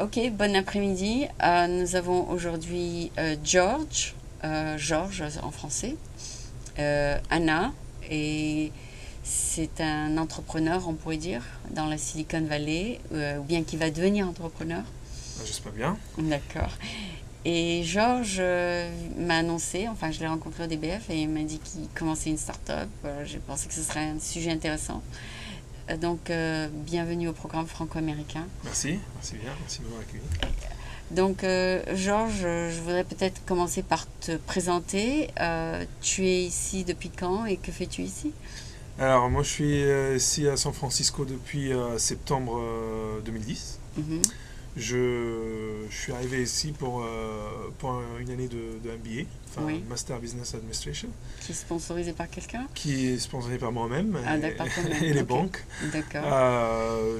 Ok, bon après-midi. Nous avons aujourd'hui George en français, Anna, et c'est un entrepreneur, on pourrait dire, dans la Silicon Valley, ou bien qui va devenir entrepreneur. J'espère bien. D'accord. Et Georges m'a annoncé, enfin je l'ai rencontré au DBF et il m'a dit qu'il commençait une start-up. J'ai pensé que ce serait un sujet intéressant. Donc, bienvenue au programme franco-américain. Merci bien, merci de m'avoir accueilli. Donc, Georges, je voudrais peut-être commencer par te présenter. Tu es ici depuis quand et que fais-tu ici? Alors, moi je suis ici à San Francisco depuis septembre 2010. Mhm. Je suis arrivé ici pour une année de MBA, enfin Oui. Master Business Administration, Qui est sponsorisé par quelqu'un? qui est sponsorisé par moi-même Ah, d'accord, quand même. et les Ok. banques. D'accord.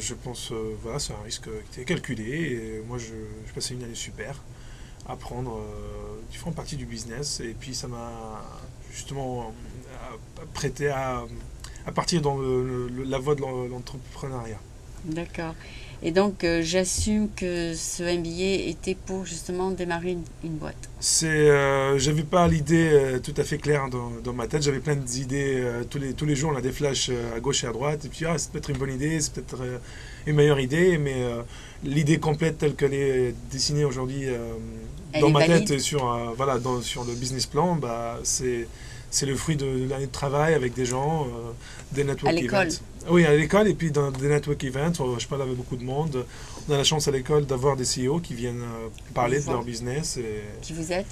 Je pense, voilà, c'est un risque qui est calculé et moi je passais une année super à apprendre différentes parties du business et puis ça m'a justement prêté à partir dans la voie de l'entrepreneuriat. D'accord. Et donc, j'assume que ce MBA était pour justement démarrer une boîte. J'avais pas l'idée tout à fait claire dans ma tête. J'avais plein d'idées. Tous les jours, on a des flashs à gauche et à droite. Et puis, c'est peut-être une bonne idée, c'est peut-être une meilleure idée. Mais l'idée complète telle qu'elle est dessinée aujourd'hui Elle dans est ma valide? tête et sur le business plan, bah, c'est le fruit de l'année de travail avec des gens, des À network l'école? events. Oui, à l'école et puis dans des network events, je parle avec beaucoup de monde. On a la chance à l'école d'avoir des CEO qui viennent parler Vous de leur voir. business et Qui vous êtes?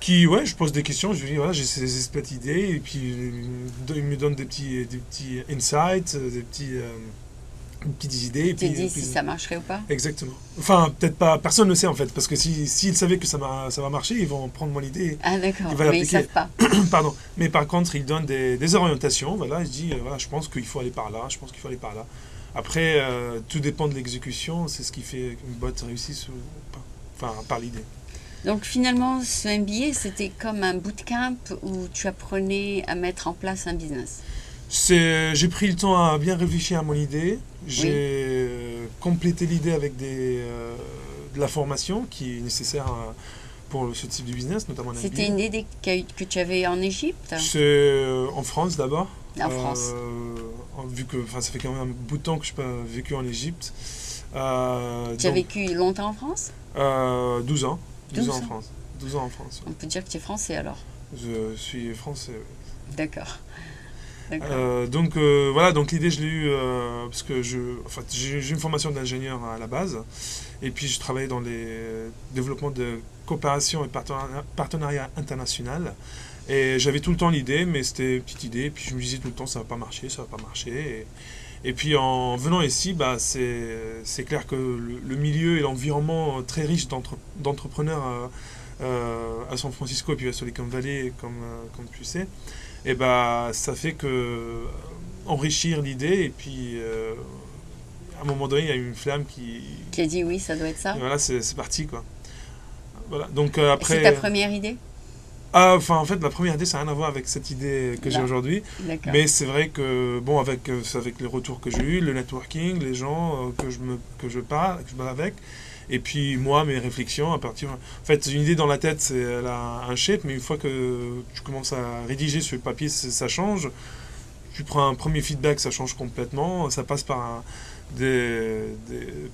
ouais, je pose des questions, je lui dis, voilà, j'ai ces petites idées, et puis il me donne des petits insights, des petites idées, et Tu te dis puis si ça marcherait ou pas? exactement. Enfin, peut-être pas, personne ne sait en fait, parce que s'ils savaient que ça va marcher, ils vont prendre mon idée, Ah, ils d'accord. vont Mais ils l'appliquer. savent pas. Pardon. Mais par contre, ils donnent des orientations, voilà, je dis, voilà, je pense qu'il faut aller par là, je pense qu'il faut aller par là. Après, tout dépend de l'exécution, c'est ce qui fait qu'une boîte réussisse ou pas. Enfin, par l'idée. Donc finalement, ce MBA, c'était comme un bootcamp où tu apprenais à mettre en place un business. J'ai pris le temps à bien réfléchir à mon idée. J'ai Oui. complété l'idée avec de la formation qui est nécessaire pour ce type de business, notamment en C'était MBA. une idée que tu avais en Égypte, C'est en France d'abord. en France. Vu que ça fait quand même un bout de temps que je n'ai pas vécu en Égypte. Tu as Donc, vécu longtemps en France? 12 ans. 12 ans 12 en ans. France. 12 ans en France. On peut dire que tu es français alors. Je suis français. D'accord. D'accord. Voilà, donc l'idée je l'ai eue parce que j'ai une formation d'ingénieur à la base et puis je travaillais dans les développements de coopération et partenariat international et j'avais tout le temps l'idée mais c'était une petite idée et puis je me disais tout le temps ça va pas marcher, ça va pas marcher et puis en venant ici bah, c'est clair que le milieu et l'environnement très riche d'entrepreneurs à San Francisco et puis à Silicon Valley comme tu sais et bah ça fait que enrichir l'idée et puis à un moment donné il y a une flamme Qui a dit oui, ça doit être ça. et voilà c'est parti quoi voilà donc Et c'est ta après première idée? enfin en fait la première idée ça n'a rien à voir avec cette idée que j'ai Non. aujourd'hui D'accord. mais c'est vrai que bon avec les retours que j'ai eu le networking les gens que je parle avec et puis moi mes réflexions à partir en fait une idée dans la tête c'est elle a un shape mais une fois que tu commences à rédiger sur le papier ça change tu prends un premier feedback ça change complètement ça passe par des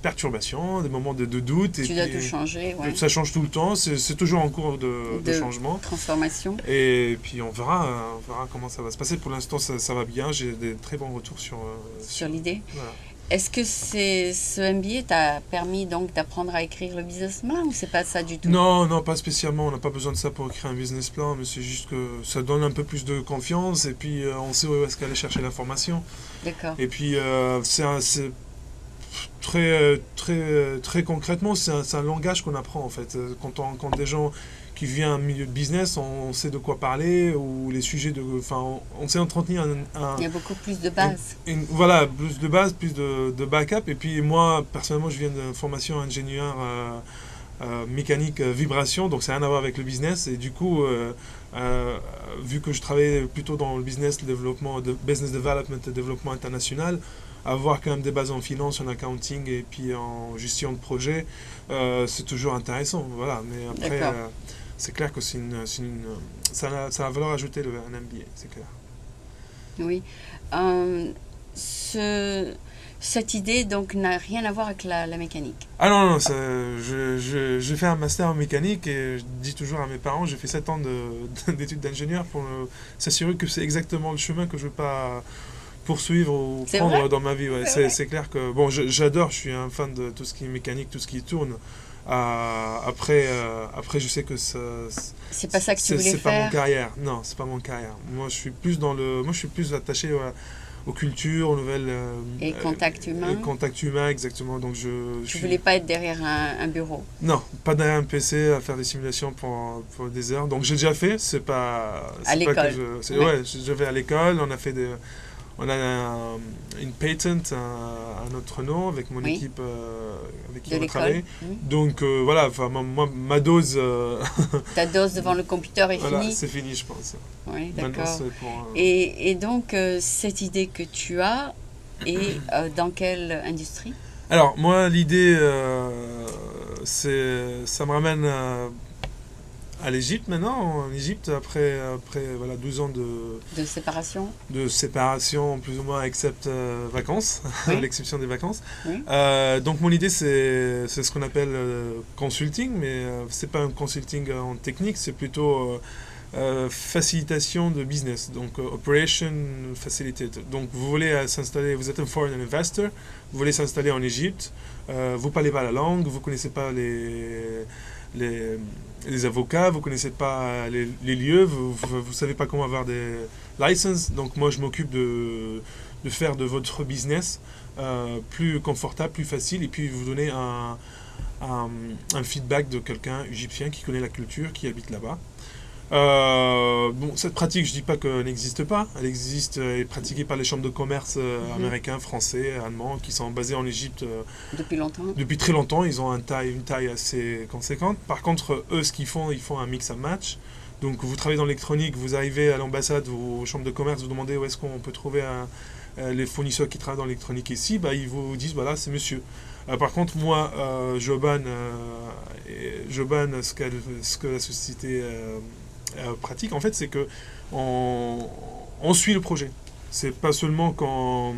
perturbations des moments de doute et Tu dois puis tout changer, ouais. ça change tout le temps c'est toujours en cours de changement Transformation. et puis on verra comment ça va se passer pour l'instant ça va bien j'ai des très bons retours Sur l'idée. voilà. Est-ce que ce MBA t'a permis donc d'apprendre à écrire le business plan ou c'est pas ça du tout? Non, non, pas spécialement. On n'a pas besoin de ça pour écrire un business plan, mais c'est juste que ça donne un peu plus de confiance et puis on sait où est-ce qu'aller chercher l'information. D'accord. Et puis c'est très concrètement, c'est un langage qu'on apprend en fait. Quand des gens qui viennent d'un milieu de business, on sait de quoi parler ou les sujets enfin, on sait entretenir Il y a beaucoup plus de bases. voilà, plus de base, plus de backup. Et puis moi, personnellement, je viens de formation ingénieur mécanique vibration, donc ça n'a rien à voir avec le business. Et du coup, vu que je travaillais plutôt dans le business, le développement, business development et développement international, avoir quand même des bases en finance, en accounting et puis en gestion de projet, c'est toujours intéressant. Voilà. Mais après, c'est clair que ça a valeur ajoutée un MBA, c'est clair. Oui. Cette idée donc n'a rien à voir avec la mécanique. Ah non, non, je fais un master en mécanique et je dis toujours à mes parents, j'ai fait 7 ans d'études d'ingénieur pour s'assurer que c'est exactement le chemin que je veux pas poursuivre ou prendre dans ma vie. Ouais. C'est clair que, bon, j'adore, je suis un fan de tout ce qui est mécanique, tout ce qui tourne. Après, je sais que c'est pas ça que tu voulais faire. C'est pas mon carrière. Non, c'est pas mon carrière. Moi, je suis plus attaché aux cultures, aux nouvelles... et contact humain. Et contact humain, exactement. Donc tu voulais pas être derrière un bureau. Non, pas derrière un PC à faire des simulations pour des heures. Donc j'ai déjà fait, c'est pas... À l'école. Ouais, je vais à l'école, on a une patent à notre nom avec mon équipe avec qui on travaille. Donc voilà, ma dose... Ta dose devant le computer est voilà, finie. c'est fini, je pense. Oui, d'accord. Et donc, cette idée que tu as est dans quelle industrie? Alors, moi, l'idée, ça me ramène à l'Égypte maintenant. En Égypte, après voilà, 12 ans de séparation. De séparation, plus ou moins, except vacances, oui. à l'exception des vacances. Oui. Donc, mon idée, c'est ce qu'on appelle consulting, mais c'est pas un consulting en technique, c'est plutôt... facilitation de business, donc operation facilitator. Donc vous voulez s'installer, vous êtes un foreign investor, vous voulez s'installer en Égypte, vous parlez pas la langue, vous connaissez pas les avocats, vous connaissez pas les lieux, vous savez pas comment avoir des licenses. Donc moi je m'occupe de faire de votre business plus confortable, plus facile, et puis vous donner un feedback de quelqu'un égyptien qui connaît la culture, qui habite là-bas. Bon, cette pratique, je dis pas qu'elle n'existe pas. Elle existe et est pratiquée par les chambres de commerce américains, français, allemands, qui sont basés en Égypte depuis longtemps. Depuis très longtemps. Ils ont une taille assez conséquente. Par contre, eux, ce qu'ils font, ils font un mix and match. Donc, vous travaillez dans l'électronique, vous arrivez à l'ambassade ou aux chambres de commerce, vous demandez où est-ce qu'on peut trouver les fournisseurs qui travaillent dans l'électronique ici. Bah, ils vous disent, voilà, c'est monsieur. Par contre, moi, Joban, ce que la société pratique, en fait, c'est que on suit le projet. C'est pas seulement quand...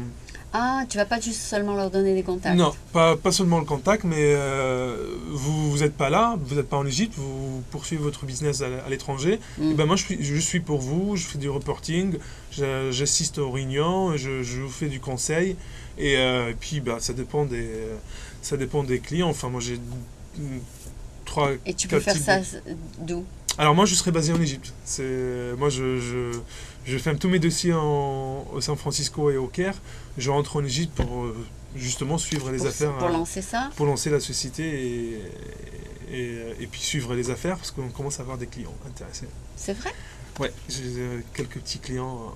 Ah, tu vas pas juste seulement leur donner des contacts. Non, pas seulement le contact, mais vous n'êtes pas là, vous n'êtes pas en Égypte, vous poursuivez votre business à l'étranger. Et ben moi, je suis pour vous, je fais du reporting, j'assiste aux réunions, je vous fais du conseil. Et puis, bah, ça dépend des clients. Enfin, moi, j'ai 3... Et tu peux faire ça d'où? Alors moi, je serais basé en Égypte. Moi, je fais tous mes dossiers au San Francisco et au Caire. Je rentre en Égypte pour justement suivre les affaires. Pour lancer ça? Pour lancer la société et puis suivre les affaires parce qu'on commence à avoir des clients intéressés. C'est vrai? Ouais, j'ai quelques petits clients.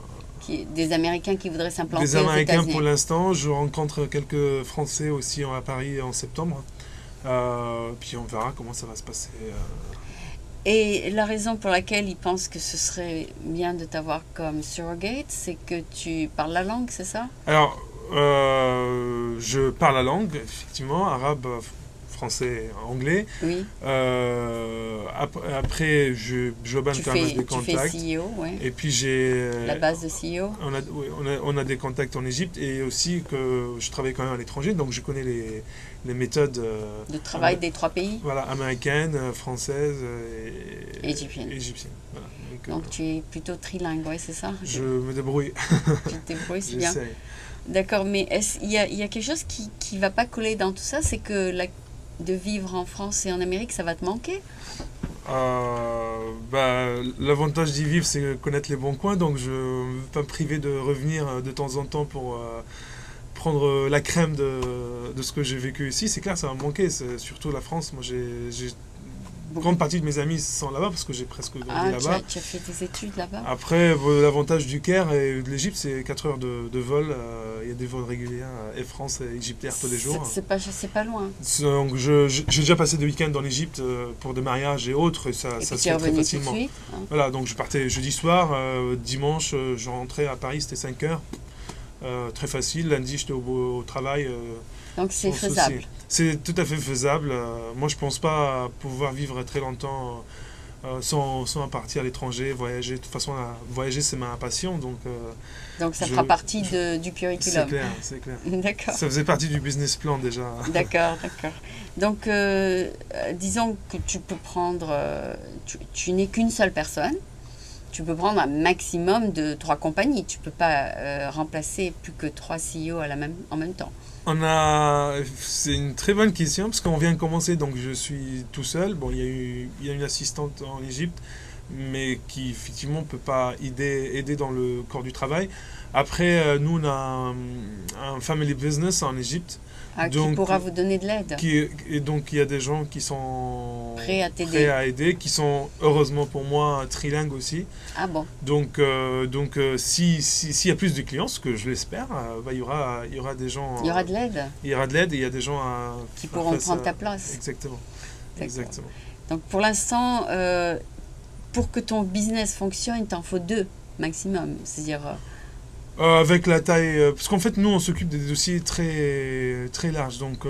Des Américains qui voudraient s'implanter aux États-Unis. Des Américains pour l'instant. Je rencontre quelques Français aussi à Paris en septembre. Puis on verra comment ça va se passer. Et la raison pour laquelle ils pensent que ce serait bien de t'avoir comme surrogate, c'est que tu parles la langue, c'est ça? Alors, je parle la langue, effectivement, arabe, français, anglais. Oui. Après, Joban quand même des contacts. Tu fais CEO, oui. Et puis j'ai... La base de CEO. On a des contacts en Égypte et aussi que je travaille quand même à l'étranger, donc je connais les méthodes... de travail des 3 pays. Voilà, américaines, françaises et égyptiennes. Voilà. Donc tu es plutôt trilingue, oui, c'est ça? Je me débrouille. Tu te débrouilles, c'est bien. D'accord, mais il y a quelque chose qui ne va pas coller dans tout ça, c'est que de vivre en France et en Amérique, ça va te manquer? L'avantage d'y vivre, c'est connaître les bons coins, donc je ne veux pas me priver de revenir de temps en temps pour prendre la crème de ce que j'ai vécu ici. C'est clair, ça va me manquer, c'est surtout la France. Moi, j'ai grande partie de mes amis sont là-bas parce que j'ai presque grandi là-bas. Tu as fait tes études là-bas? Après, l'avantage du Caire et de l'Égypte, c'est 4 heures de vol. Il y a des vols réguliers, Air France et Egypt Air tous les jours. C'est pas loin. Donc, j'ai déjà passé des week-ends dans l'Égypte pour des mariages et autres, et ça se fait très facilement. Tout de suite, hein. Voilà, donc je partais jeudi soir, dimanche, je rentrais à Paris, c'était 5 heures. très facile. Lundi, j'étais au travail. Donc c'est Sans faisable. souci. C'est tout à fait faisable. Moi, je pense pas pouvoir vivre très longtemps sans partir à l'étranger, voyager. De toute façon, voyager, c'est ma passion. Donc ça je- fera partie du c'est curriculum. clair, c'est clair. D'accord. Ça faisait partie du business plan déjà. D'accord, d'accord. Donc, disons que tu peux prendre, tu n'es qu'une seule personne, tu peux prendre un maximum de 3 compagnies. Tu ne peux pas remplacer plus que 3 CEO en même temps. C'est une très bonne question parce qu'on vient de commencer, donc je suis tout seul. Bon, il y a une assistante en Égypte, mais qui effectivement peut pas aider dans le corps du travail. Après, nous on a un family business en Égypte, Qui donc pourra vous donner de l'aide, et donc il y a des gens qui sont prêt à t'aider. prêts à aider, qui sont heureusement pour moi trilingues aussi. Ah bon, S'il y a plus de clients, ce que je l'espère, il y aura des gens. il y aura de l'aide Il y aura de l'aide et il y a des gens qui à pourront faire prendre ça. ta place. Exactement. D'accord. Exactement. Donc pour l'instant, pour que ton business fonctionne, il t'en faut 2 maximum. C'est-à-dire, Avec la taille, parce qu'en fait nous on s'occupe des dossiers très très larges. Donc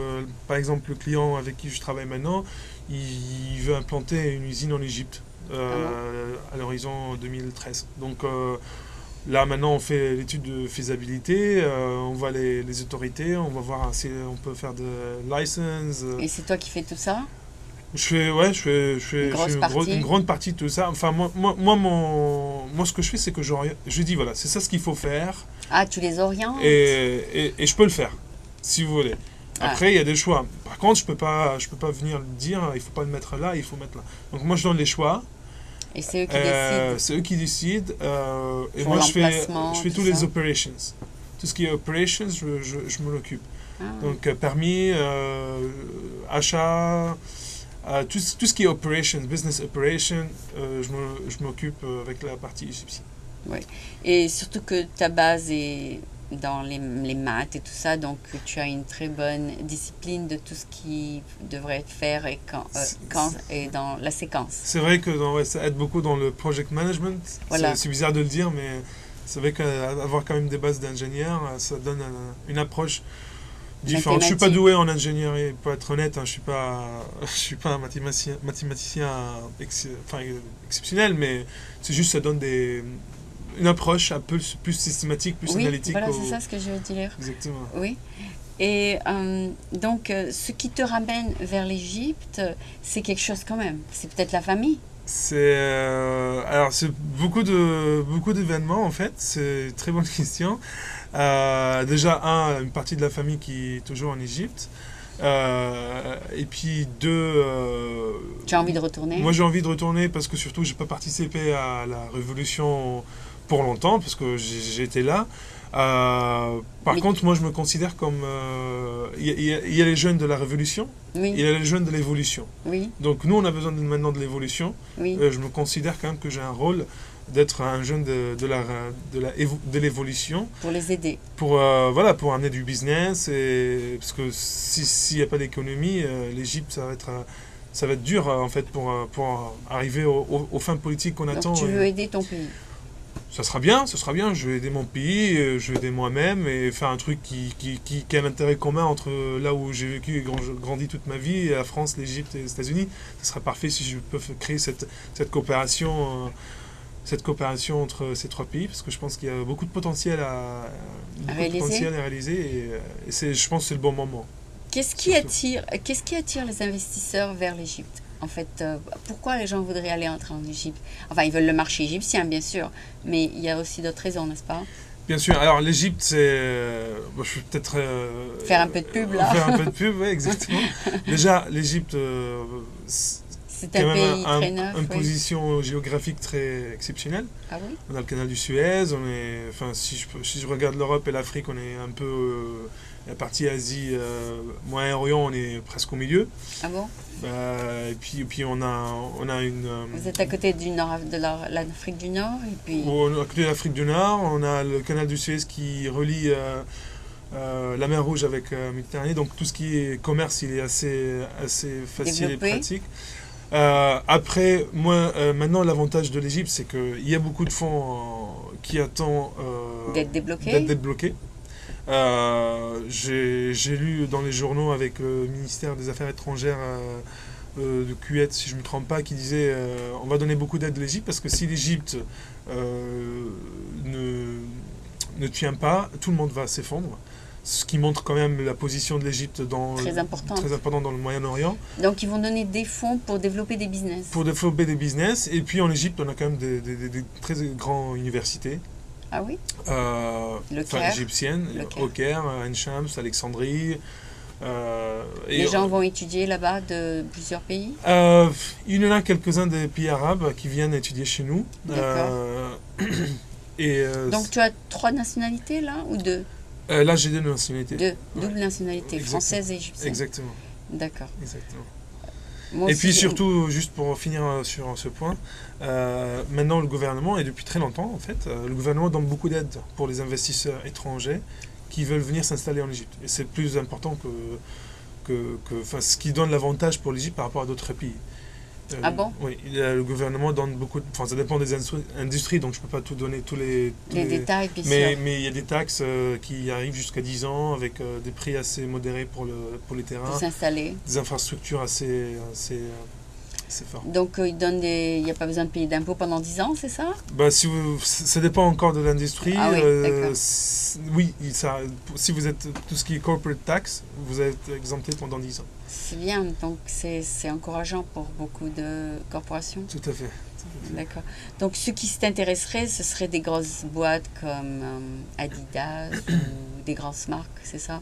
par exemple le client avec qui je travaille maintenant, il veut implanter une usine en Égypte à l'horizon 2013. Donc là maintenant on fait l'étude de faisabilité, on voit les autorités, on va voir si on peut faire de license. et c'est toi qui fais tout ça? Je fais une grande partie de tout ça. Enfin, moi, ce que je fais, c'est que je dis, voilà, c'est ça ce qu'il faut faire. Ah, tu les orientes? Et je peux le faire, si vous voulez. Ah. Après, il y a des choix. Par contre, je peux pas venir dire, il faut pas le mettre là, il faut mettre là. Donc, moi, je donne les choix. Et c'est eux qui décident. C'est eux qui décident. Et Pour moi, l'emplacement, je fais tout tous les ça. operations. Tout ce qui est operations, je m'en occupe. Ah. Donc, permis, achat. Tout ce qui est operations, business operations, je m'occupe avec la partie égyptienne. Oui. Et surtout que ta base est dans les maths et tout ça, donc tu as une très bonne discipline de tout ce qui devrait être fait et dans la séquence. C'est vrai que ça aide beaucoup dans le project management. Voilà. C'est bizarre de le dire, mais c'est vrai qu'avoir quand même des bases d'ingénieur, ça donne une approche différente. Je suis pas doué en ingénierie, pour être honnête, je suis pas un mathématicien exceptionnel, mais c'est juste ça donne une approche un peu plus systématique, plus analytique. Voilà, c'est ça ce que je veux dire. Exactement. Oui. Et donc, ce qui te ramène vers l'Égypte, c'est quelque chose quand même. C'est peut-être la famille. Alors c'est beaucoup d'événements en fait. C'est une très bonne question. Déjà une partie de la famille qui est toujours en Égypte. Et puis 2. Tu as envie de retourner? Moi j'ai envie de retourner parce que surtout j'ai pas participé à la révolution pour longtemps parce que j'ai été là. Par contre, moi je me considère comme il y a les jeunes de la révolution, oui. Il y a les jeunes de l'évolution. Oui. Donc nous on a besoin maintenant de l'évolution. Oui. Je me considère quand même que j'ai un rôle d'être un jeune de l'évolution. Pour les aider. Pour amener du business parce que s'il n'y a pas d'économie, l'Égypte ça va être dur en fait pour arriver aux fins politiques qu'on attend. Donc tu veux aider ton pays? Ça sera bien, je vais aider mon pays, je vais aider moi-même et faire un truc qui a un intérêt commun entre là où j'ai vécu et grandi toute ma vie, la France, l'Égypte et les États-Unis. Ce serait parfait si je peux créer cette coopération entre ces 3 pays, parce que je pense qu'il y a beaucoup de potentiel à réaliser et je pense que c'est le bon moment. Qu'est-ce qui attire les investisseurs vers l'Égypte? En fait, pourquoi les gens voudraient aller entrer en Égypte? Enfin, ils veulent le marché égyptien, bien sûr, mais il y a aussi d'autres raisons, n'est-ce pas? Bien sûr. Alors, l'Égypte, c'est... je vais peut-être... faire un peu de pub, là. Faire un peu de pub, oui, exactement. Déjà, l'Égypte... c'est un pays très neuf. Une position géographique très exceptionnelle. Ah oui? On a le canal du Suez, si je regarde l'Europe et l'Afrique, on est un peu... la partie Asie, Moyen-Orient, on est presque au milieu. Ah bon? Et puis on a une... Vous êtes à côté de l'Afrique du Nord et puis... À côté de l'Afrique du Nord, on a le canal du Suez qui relie la mer Rouge avec Méditerranée. Donc tout ce qui est commerce, il est assez facile développé. Et pratique. Après, moi, maintenant, l'avantage de l'Égypte, c'est qu'il y a beaucoup de fonds qui attendent d'être débloqués. J'ai lu dans les journaux avec le ministère des Affaires étrangères de Kuwait, si je ne me trompe pas, qui disait on va donner beaucoup d'aide à l'Égypte parce que si l'Égypte ne tient pas, tout le monde va s'effondrer. Ce qui montre quand même la position de l'Égypte très importante dans le Moyen-Orient. Donc ils vont donner des fonds pour développer des business. Pour développer des business. Et puis en Égypte, on a quand même des très grandes universités. Ah oui égyptiennes, au Caire, Ain Shams, Alexandrie. Les gens vont étudier là-bas de plusieurs pays. Il y en a quelques-uns des pays arabes qui viennent étudier chez nous. Donc tu as 3 nationalités là ou 2 là, j'ai 2 nationalités. 2, double nationalité, française et égyptienne. Exactement. D'accord. Exactement. Moi et aussi, puis surtout, juste pour finir sur ce point, maintenant le gouvernement, et depuis très longtemps en fait, le gouvernement donne beaucoup d'aide pour les investisseurs étrangers qui veulent venir s'installer en Égypte. Et c'est plus important ce qui donne l'avantage pour l'Égypte par rapport à d'autres pays. Ah bon? Oui, le gouvernement donne beaucoup ça dépend des industries, donc je ne peux pas tout donner, tous les détails, bien sûr. Mais il y a des taxes qui arrivent jusqu'à 10 ans avec des prix assez modérés pour les terrains. Pour s'installer. Des infrastructures assez fortes. Donc il n'y a pas besoin de payer d'impôts pendant 10 ans, c'est ça? Ça dépend encore de l'industrie. Ah oui, d'accord. Oui, si vous êtes tout ce qui est corporate tax, vous êtes exempté pendant 10 ans. C'est bien, donc c'est encourageant pour beaucoup de corporations. Tout à fait. D'accord. Donc ceux qui s'intéresseraient, ce seraient des grosses boîtes comme Adidas ou des grosses marques, c'est ça?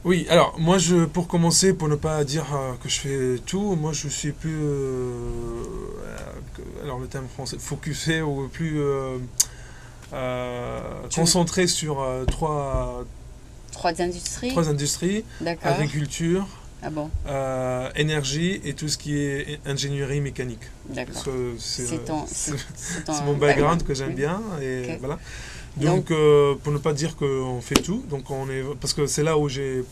Oui, alors moi pour commencer, pour ne pas dire que je fais tout, moi je suis plus, alors le terme français, focusé ou plus concentré sur trois industries. 3 industries, D'accord. agriculture, ah bon. énergie et tout ce qui est ingénierie mécanique. D'accord. C'est mon background que j'aime bien et okay. Voilà. Donc pour ne pas dire qu'on fait tout, donc parce que c'est là où j'ai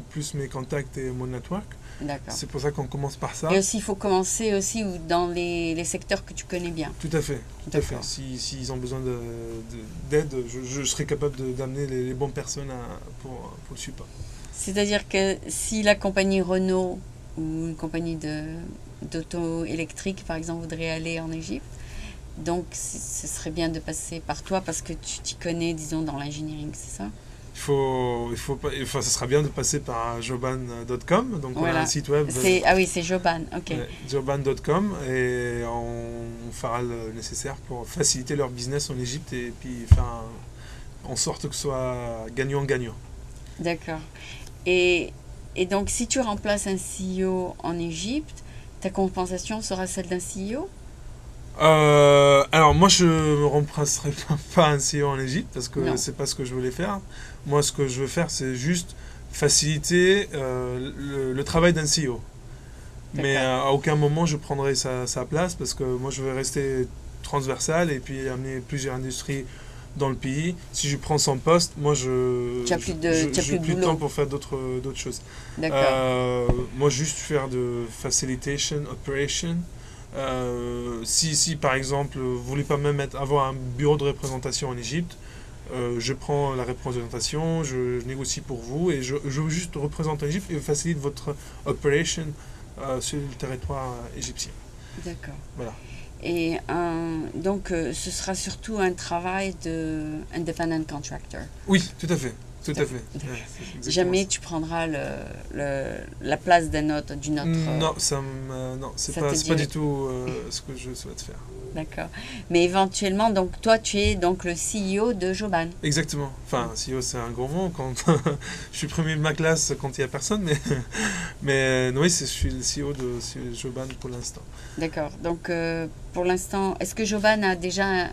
plus mes contacts et mon network. D'accord. C'est pour ça qu'on commence par ça. Et aussi, il faut commencer aussi dans les secteurs que tu connais bien. Tout à fait. Tout à fait. S'ils ont besoin d'aide, je serai capable d'amener les bonnes personnes pour le support. C'est-à-dire que si la compagnie Renault ou une compagnie d'auto électrique, par exemple, voudrait aller en Égypte, donc ce serait bien de passer par toi parce que tu t'y connais, disons, dans l'engineering, c'est ça? Ça sera bien de passer par joban.com, donc voilà. On a un site web. Ah oui, c'est Joban, ok. Joban.com et on fera le nécessaire pour faciliter leur business en Égypte et puis faire en sorte que ce soit gagnant-gagnant. D'accord. Et donc, si tu remplaces un CEO en Égypte, ta compensation sera celle d'un CEO? Alors moi je ne remplacerai pas un CEO en Égypte parce que c'est pas ce que je voulais faire. Moi ce que je veux faire c'est juste faciliter le travail d'un CEO. Mais à aucun moment je prendrai sa place parce que moi je veux rester transversal et puis amener plusieurs industries dans le pays. Si je prends son poste, moi je n'ai plus de temps pour faire d'autres choses. Moi juste faire de facilitation, operation. Si par exemple vous voulez pas même avoir un bureau de représentation en Égypte, je prends la représentation, je négocie pour vous et je juste représente l'Égypte et facilite votre operation sur le territoire égyptien. D'accord. Voilà. Et donc ce sera surtout un travail de independent contractor. Oui, tout à fait. Tout à fait. Ouais, jamais tu prendras la place d'une autre. Non, c'est pas du tout ce que je souhaite faire. D'accord. Mais éventuellement, donc toi, tu es donc le CEO de Joban. Exactement. Enfin, CEO, c'est un gros mot. Quand je suis premier de ma classe quand il n'y a personne, mais oui, je suis le CEO de Joban pour l'instant. D'accord. Donc, pour l'instant, est-ce que Joban a déjà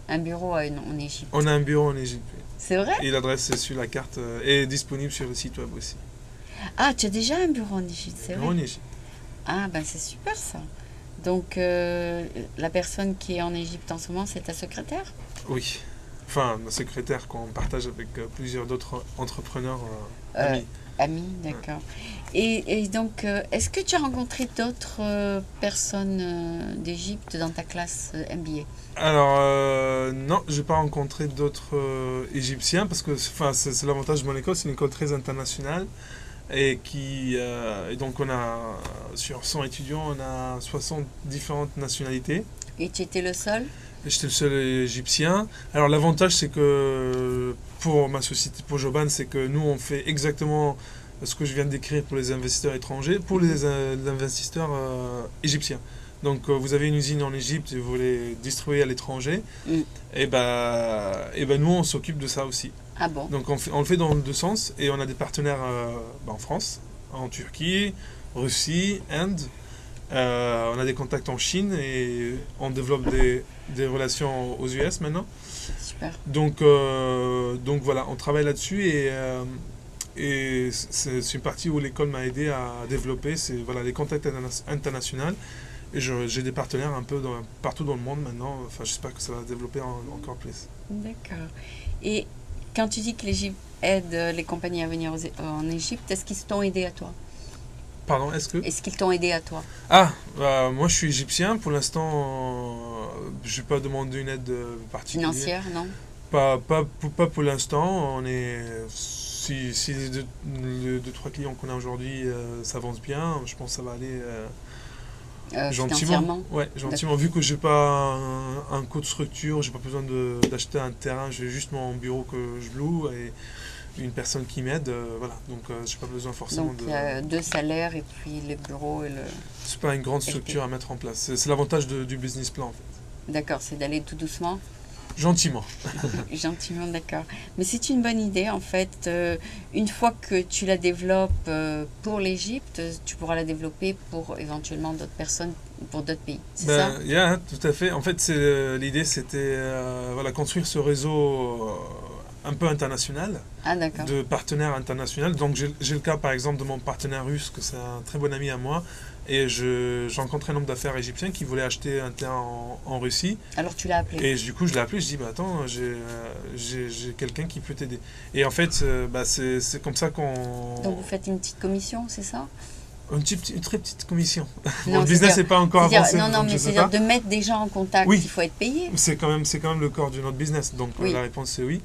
un bureau en Égypte? On a un bureau en Égypte. C'est vrai? Et l'adresse sur la carte est disponible sur le site web aussi. Ah, tu as déjà un bureau en Égypte, c'est vrai? En Égypte. Ah, ben c'est super ça. Donc, la personne qui est en Égypte en ce moment, c'est ta secrétaire? Oui. Enfin, ma secrétaire qu'on partage avec plusieurs d'autres entrepreneurs amis. Amis, d'accord. Et donc, est-ce que tu as rencontré d'autres personnes d'Égypte dans ta classe MBA? Alors, non, j'ai pas rencontré d'autres Égyptiens parce que enfin, c'est l'avantage de mon école, c'est une école très internationale et donc on a sur 100 étudiants, on a 60 différentes nationalités. Et tu étais le seul? Et j'étais le seul Égyptien. Alors l'avantage c'est que pour ma société, pour Joban, c'est que nous on fait exactement ce que je viens de décrire pour les investisseurs étrangers, pour les investisseurs égyptiens. Donc vous avez une usine en Égypte et vous les distribuez à l'étranger, Mm. et ben nous on s'occupe de ça aussi. Ah bon? Donc on le fait dans les deux sens et on a des partenaires en France, en Turquie, Russie, Inde. On a des contacts en Chine et on développe des relations aux US maintenant. Super. Donc voilà, on travaille là-dessus et c'est une partie où l'école m'a aidé à développer, c'est voilà, les contacts internationaux. Et j'ai des partenaires un peu partout dans le monde maintenant. Enfin, j'espère que ça va se développer encore plus. D'accord. Et quand tu dis que l'Égypte aide les compagnies à venir en Égypte, est-ce qu'ils t'ont aidé à toi? Pardon, est-ce que... Est-ce qu'ils t'ont aidé à toi? Ah, moi je suis égyptien. Pour l'instant, je n'ai pas demandé une aide particulière. Financière, non? Pas pour l'instant. Si les deux, trois clients qu'on a aujourd'hui s'avancent bien, je pense que ça va aller gentiment. Financièrement? Ouais, gentiment. Vu que j'ai pas un coût de structure, j'ai pas besoin d'acheter un terrain, j'ai juste mon bureau que je loue et une personne qui m'aide. Voilà, donc j'ai pas besoin forcément Donc il y a deux salaires et puis le bureau et le... C'est pas une grande structure à mettre en place. C'est l'avantage du business plan en fait. D'accord, c'est d'aller tout doucement. Gentiment. Gentiment, d'accord. Mais c'est une bonne idée, en fait. Une fois que tu la développes pour l'Égypte, tu pourras la développer pour éventuellement d'autres personnes, pour d'autres pays. C'est ça? Yeah, tout à fait. En fait, l'idée, c'était voilà, construire ce réseau un peu international, Ah, d'accord. de partenaires internationaux. Donc, j'ai le cas, par exemple, de mon partenaire russe, que c'est un très bon ami à moi. Et j'ai rencontré un homme d'affaires égyptien qui voulait acheter un terrain en Russie. Alors tu l'as appelé. Et du coup, je l'ai appelé, je dis, bah, attends, j'ai quelqu'un qui peut t'aider. Et en fait, c'est comme ça qu'on... Donc vous faites une petite commission, c'est ça? Une très petite commission. Non, Mon business n'est pas encore avancé. Non, donc mais je sais c'est-à-dire pas. de mettre des gens en contact, Oui. il faut être payé. C'est quand même le corps de notre business. Donc Oui. la réponse c'est oui.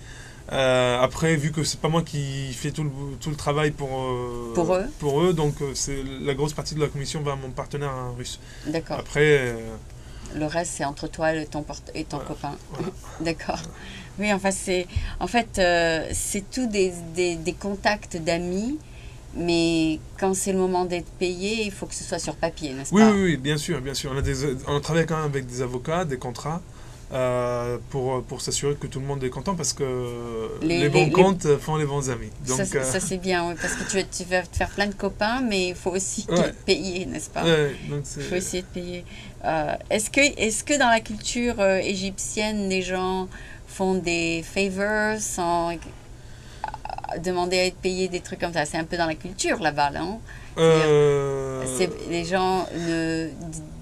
Après, vu que c'est pas moi qui fais tout le travail pour eux, donc c'est la grosse partie de la commission va à mon partenaire russe. D'accord. Après, Le reste, c'est entre toi et ton voilà, copain. voilà. D'accord. Oui, enfin, c'est tout des contacts d'amis, mais quand c'est le moment d'être payé, il faut que ce soit sur papier, n'est-ce Oui, pas? oui, bien sûr, bien sûr. On travaille quand même avec des avocats, des contrats. Pour s'assurer que tout le monde est content parce que les bons comptes font les bons amis. Donc, ça c'est bien, oui, parce que tu vas te faire plein de copains, mais il faut aussi Ouais. te payer, n'est-ce pas? donc Il faut essayer de payer. Est-ce que dans la culture égyptienne, les gens font des favors sans demander à être payés, des trucs comme ça? C'est un peu dans la culture là-bas, non? Les gens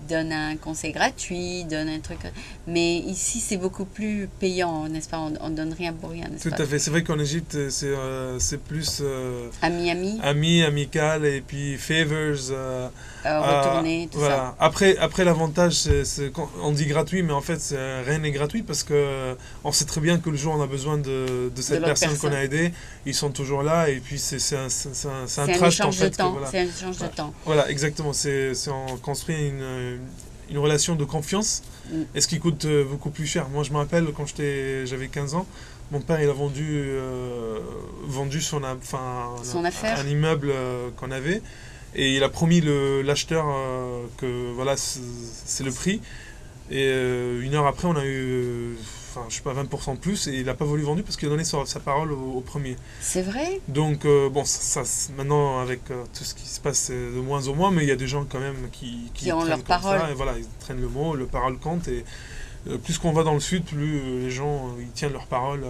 donnent un conseil gratuit, donnent un truc. Mais ici, c'est beaucoup plus payant, n'est-ce pas? On ne donne rien pour rien, n'est-ce pas? Tout à fait. C'est vrai qu'en Égypte, c'est plus Ami, amical et puis favors. retourner, tout Voilà. ça. Après l'avantage, on dit gratuit, mais en fait, rien n'est gratuit parce que on sait très bien que le jour où on a besoin de cette personne qu'on a aidée, ils sont toujours là et puis c'est un trust en fait. C'est un échange de temps. Voilà, exactement. On construit une relation de confiance. Mm. Et ce qui coûte beaucoup plus cher. Moi, je me rappelle quand j'avais 15 ans, mon père il a vendu son affaire. Un immeuble qu'on avait et il a promis l'acheteur que voilà c'est le prix. Et une heure après, on a eu je sais pas 20% de plus et il n'a pas voulu vendre parce qu'il a donné sa parole au premier. C'est vrai? Donc bon, maintenant avec tout ce qui se passe, c'est de moins en moins, mais il y a des gens quand même qui ont leur parole. ça, et voilà, ils traînent le mot, le parole compte et plus qu'on va dans le sud, plus les gens ils tiennent leur parole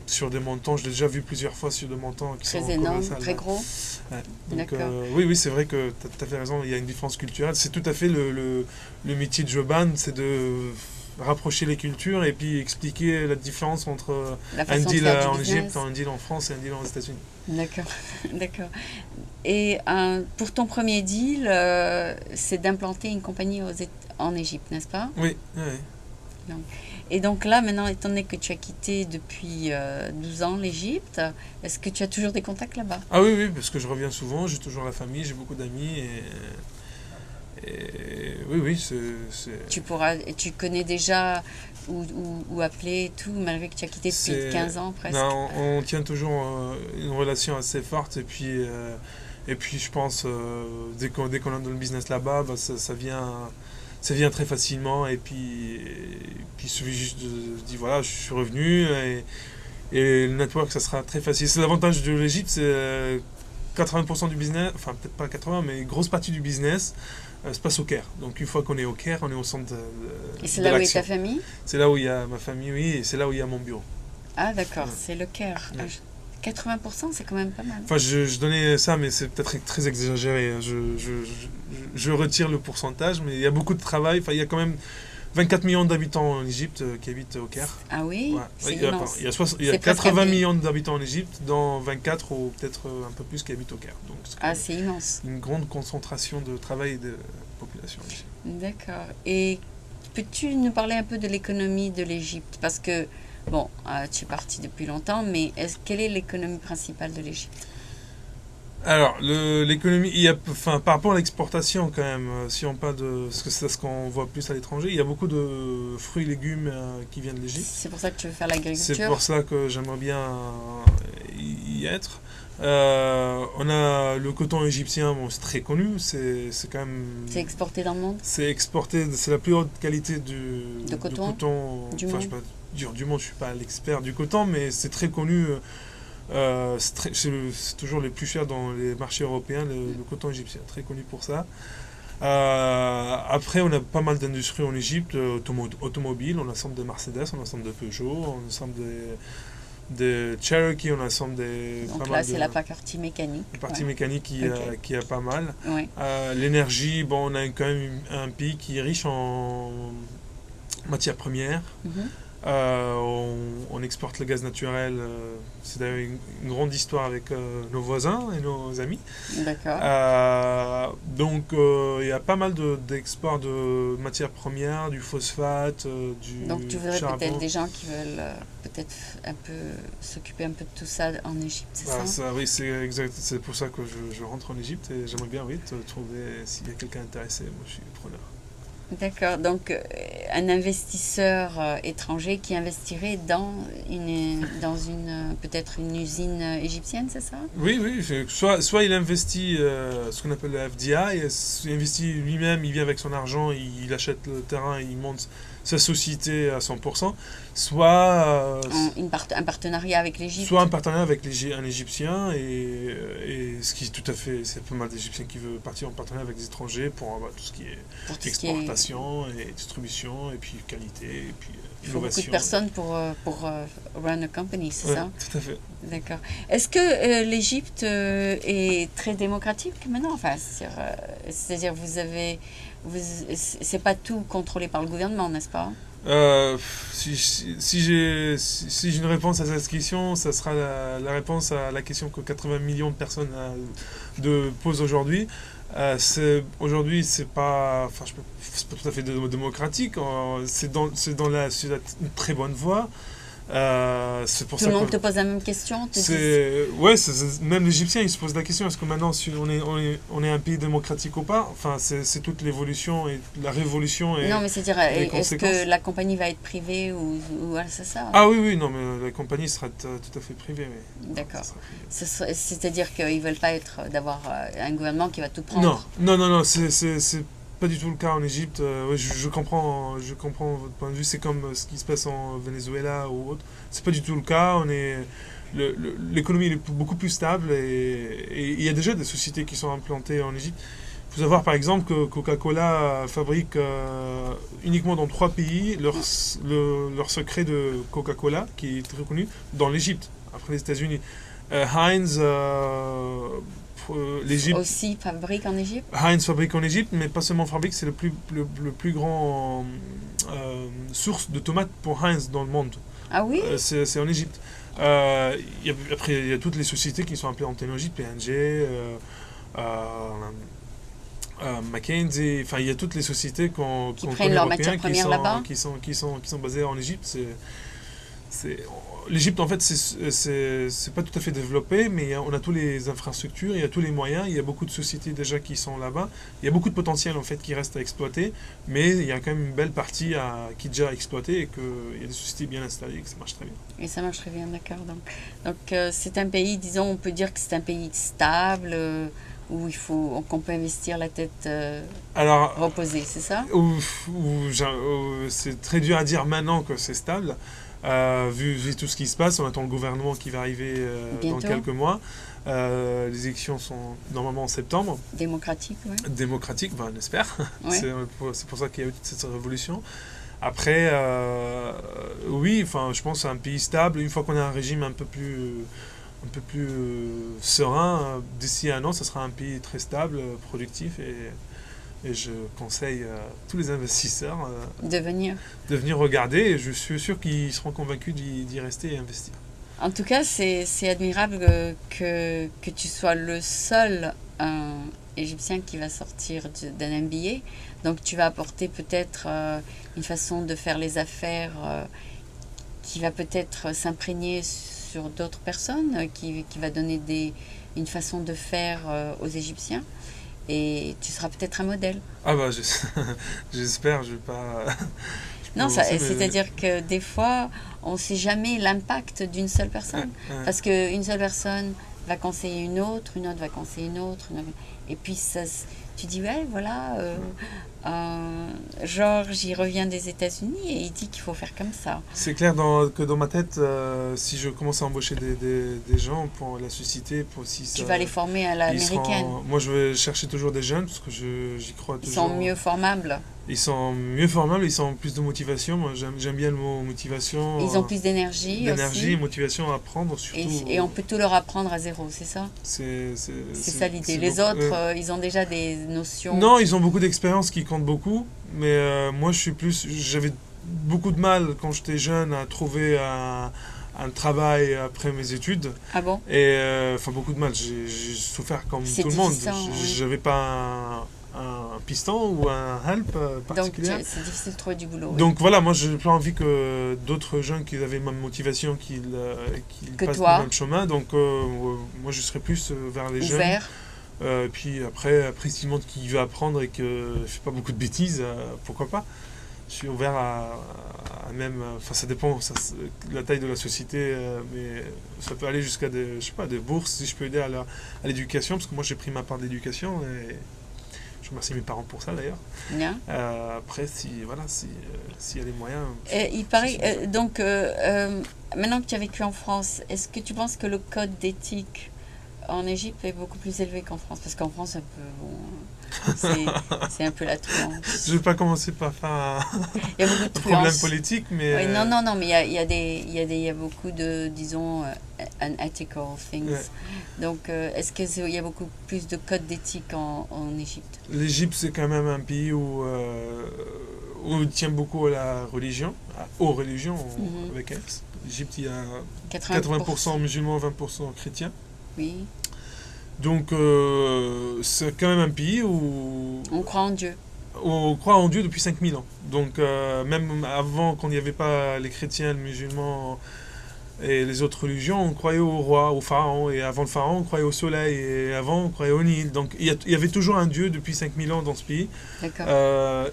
sur des montants. Je l'ai déjà vu plusieurs fois sur des montants qui très sont énormes, colossales. très gros. Ouais. Donc, D'accord. oui, c'est vrai que tu as fait raison, il y a une différence culturelle. C'est tout à fait le métier de Joban, c'est de rapprocher les cultures et puis expliquer la différence entre La un façon de deal faire du en business. Égypte, un deal en France et un deal aux États-Unis. D'accord, d'accord. Et pour ton premier deal, c'est d'implanter une compagnie en Égypte, n'est-ce pas? Oui, oui. Donc- Et donc là, maintenant, étant donné que tu as quitté depuis 12 ans l'Égypte, est-ce que tu as toujours des contacts là-bas? Ah oui, oui, parce que je reviens souvent, j'ai toujours la famille, j'ai beaucoup d'amis oui, oui, Et tu connais déjà où appeler et tout, malgré que tu as quitté depuis c'est- 15 ans presque. non, on tient toujours une relation assez forte et puis je pense dès qu'on est dans le business là-bas, bah, ça vient très facilement puis il suffit juste de dire voilà, je suis revenu et le network ça sera très facile. C'est l'avantage de l'Égypte, c'est 80% du business, enfin peut-être pas 80, mais une grosse partie du business se passe au Caire. Donc une fois qu'on est au Caire, on est au centre Et c'est de là où est l'action. ta famille? C'est là où il y a ma famille, oui, et c'est là où il y a mon bureau. Ah d'accord, Ouais. c'est le Caire. Ouais. 80%, c'est quand même pas mal. Enfin, je donnais ça, mais c'est peut-être très exagéré. Je retire le pourcentage, mais il y a beaucoup de travail. Enfin, il y a quand même 24 millions d'habitants en Égypte qui habitent au Caire. Ah oui, Ouais. c'est Il y a, immense. il y a C'est presque 80 un pays. millions d'habitants en Égypte, dont 24 ou peut-être un peu plus qui habitent au Caire. Donc c'est quand Ah, même c'est immense. une grande concentration de travail et de population ici. D'accord. Et peux-tu nous parler un peu de l'économie de l'Égypte? Parce que, bon, tu es parti depuis longtemps, mais quelle est l'économie principale de l'Égypte? Alors, l'économie, enfin, par rapport à l'exportation quand même, si on parle de, parce que c'est ce qu'on voit plus à l'étranger, il y a beaucoup de fruits et légumes qui viennent de l'Égypte. C'est pour ça que tu veux faire C'est l'agriculture? pour ça que j'aimerais bien y être. On a le coton égyptien, bon, c'est très connu, c'est quand même... C'est exporté dans le monde? C'est exporté, c'est la plus haute qualité De coton du enfin, monde? je sais pas dire du monde, je suis pas l'expert du coton, mais c'est très connu. C'est toujours les plus chers dans les marchés européens, le coton égyptien, très connu pour ça. Après, on a pas mal d'industries en Égypte, automobiles, on assemble des Mercedes, on assemble des Peugeot, on assemble des Cherokee, on assemble des... Donc pas là, mal c'est la partie mécanique. des parties Ouais. mécaniques Ok. qui a pas mal. Ouais. L'énergie, bon, on a quand même un pays qui est riche en matières premières. Mhm. On exporte le gaz naturel. C'est d'ailleurs une grande histoire avec nos voisins et nos amis. D'accord. Donc il y a pas mal d'exports de matières premières, du phosphate, du Donc tu voudrais charbon. peut-être des gens qui veulent peut-être un peu s'occuper un peu de tout ça en Égypte, c'est Bah, ça? oui, c'est exact. C'est pour ça que je rentre en Égypte et j'aimerais bien, oui, te trouver s'il y a quelqu'un intéressé. Moi, je suis preneur. D'accord. Donc un investisseur étranger qui investirait dans une peut-être une usine égyptienne, c'est ça? Oui, oui. Soit il investit ce qu'on appelle le FDI, il investit lui-même, il vient avec son argent, il achète le terrain, il monte sa société à 100%, soit, Un partenariat avec l'Égypte? soit un partenariat avec un Égyptien, et ce qui est tout à fait, c'est pas mal d'Égyptiens qui veulent partir en partenariat avec des étrangers pour avoir tout ce qui est Pour tout ce qui est... exportation et distribution, et puis qualité, et puis Il faut beaucoup innovation. de personnes pour run a company, c'est Ouais, ça? tout à fait. D'accord. Est-ce que l'Égypte est très démocratique maintenant? Enfin, c'est-à-dire c'est pas tout contrôlé par le gouvernement, n'est-ce pas? Si j'ai une réponse à cette question, ça sera la réponse à la question que 80 millions de personnes posent aujourd'hui. Aujourd'hui, c'est pas tout à fait démocratique. C'est une très bonne voie. C'est pour Tout ça le monde que te pose la même question, te dit... ouais, même l'Égyptien il se pose la question est-ce que maintenant si on est un pays démocratique ou pas? Enfin, c'est toute l'évolution et la révolution et Non, mais c'est-à-dire, les est-ce que conséquences. la compagnie va être privée ou c'est ça? Ah oui, oui, non, mais la compagnie sera tout à fait privée. Oui. D'accord. Ça sera privé. C'est-à-dire qu'ils veulent pas d'avoir un gouvernement qui va tout prendre. Non, c'est pas du tout le cas en Égypte. Ouais, je comprends votre point de vue. C'est comme ce qui se passe en Venezuela ou autre. C'est pas du tout le cas. L'économie est beaucoup plus stable et il y a déjà des sociétés qui sont implantées en Égypte. Il faut savoir par exemple que Coca-Cola fabrique uniquement dans 3 pays leur secret de Coca-Cola, qui est très connu, dans l'Égypte, après les États-Unis. Heinz l'Égypte aussi fabrique en Égypte? Heinz fabrique en Égypte, mais pas seulement fabrique, c'est le plus grand source de tomates pour Heinz dans le monde. Ah oui? C'est en Égypte. Après, il y a toutes les sociétés qui sont implantées en Égypte, P&G, McKinsey, enfin il y a toutes les sociétés qui prennent leurs matières premières là-bas, qui sont basées en Égypte. L'Égypte en fait c'est pas tout à fait développé, mais on a toutes les infrastructures, il y a tous les moyens, il y a beaucoup de sociétés déjà qui sont là-bas, il y a beaucoup de potentiel en fait qui reste à exploiter, mais il y a quand même une belle partie qui est déjà exploitée et qu'il y a des sociétés bien installées et que ça marche très bien. Et ça marche très bien, d'accord. Donc c'est un pays, disons, on peut dire que c'est un pays stable, où qu'on peut investir la tête reposée, c'est ça? C'est très dur à dire maintenant que c'est stable. Vu tout ce qui se passe, on attend le gouvernement qui va arriver dans quelques mois. Les élections sont normalement en septembre. Démocratique, oui. Démocratique, on espère. Ouais. C'est pour ça qu'il y a eu cette révolution. Après, oui, je pense que c'est un pays stable. Une fois qu'on a un régime un peu plus serein, d'ici 1 an, ça sera un pays très stable, productif et je conseille à tous les investisseurs de venir regarder et je suis sûr qu'ils seront convaincus d'y rester et investir. En tout cas, c'est admirable que tu sois le seul Égyptien qui va sortir d'un MBA. Donc tu vas apporter peut-être une façon de faire les affaires qui va peut-être s'imprégner sur d'autres personnes, qui va donner une façon de faire aux Égyptiens. Et tu seras peut-être un modèle. Ah bah j'espère, je vais pas... Non, c'est-à-dire que des fois, on ne sait jamais l'impact d'une seule personne. Parce qu'une seule personne va conseiller une autre va conseiller une autre. Et puis tu dis, ouais, voilà, Georges, il revient des États-Unis et il dit qu'il faut faire comme ça. C'est clair que dans ma tête, si je commence à embaucher des gens pour la société, tu vas les former à l'américaine. Moi, je vais chercher toujours des jeunes parce que j'y crois toujours. Ils sont mieux formables. Ils sont mieux formables, ils ont plus de motivation. Moi, j'aime bien le mot motivation. Ils ont plus d'énergie aussi. Motivation à apprendre surtout. Et on peut tout leur apprendre à zéro, c'est ça? C'est ça l'idée. Les autres, ils ont déjà des notions. Non, ils ont beaucoup d'expérience qui compte beaucoup. Mais moi, j'avais beaucoup de mal quand j'étais jeune à trouver un travail après mes études. Ah bon? Et beaucoup de mal. J'ai souffert comme tout le monde. J'avais pas un piston ou un help particulier. Donc c'est difficile de trouver du boulot. Donc voilà, moi j'ai pas envie que d'autres jeunes qui avaient ma motivation qu'ils passent le même chemin. Donc moi je serais plus vers les jeunes. Puis après s'il montre qu'il veut apprendre et qu'il ne fait pas beaucoup de bêtises, pourquoi pas. Je suis ouvert à même... ça dépend la taille de la société, mais ça peut aller jusqu'à des bourses, si je peux aider à l'éducation, parce que moi j'ai pris ma part de l'éducation et je remercie mes parents pour ça d'ailleurs. Bien. Après, s'il y a les moyens... il paraît, donc, maintenant que tu as vécu en France, est-ce que tu penses que le code d'éthique en Égypte est beaucoup plus élevé qu'en France? Parce qu'en France, c'est un peu la truance. Je ne vais pas commencer par faire il y a beaucoup de problème politique, mais... Oui, non, mais il y a beaucoup de, disons, unethical things. Ouais. Donc, est-ce qu'il y a beaucoup plus de codes d'éthique en Égypte? L'Égypte, c'est quand même un pays où on tient beaucoup à la religion, aux religions avec S. L'Égypte, il y a 80% musulmans, 20% chrétiens. Oui. Donc, c'est quand même un pays où... On croit en Dieu. On croit en Dieu depuis 5000 ans. Donc, même avant, quand il n'y avait pas les chrétiens, les musulmans et les autres religions, on croyait au roi, au pharaon. Et avant le pharaon, on croyait au soleil. Et avant, on croyait au Nil. Donc, il y avait toujours un Dieu depuis 5000 ans dans ce pays. D'accord.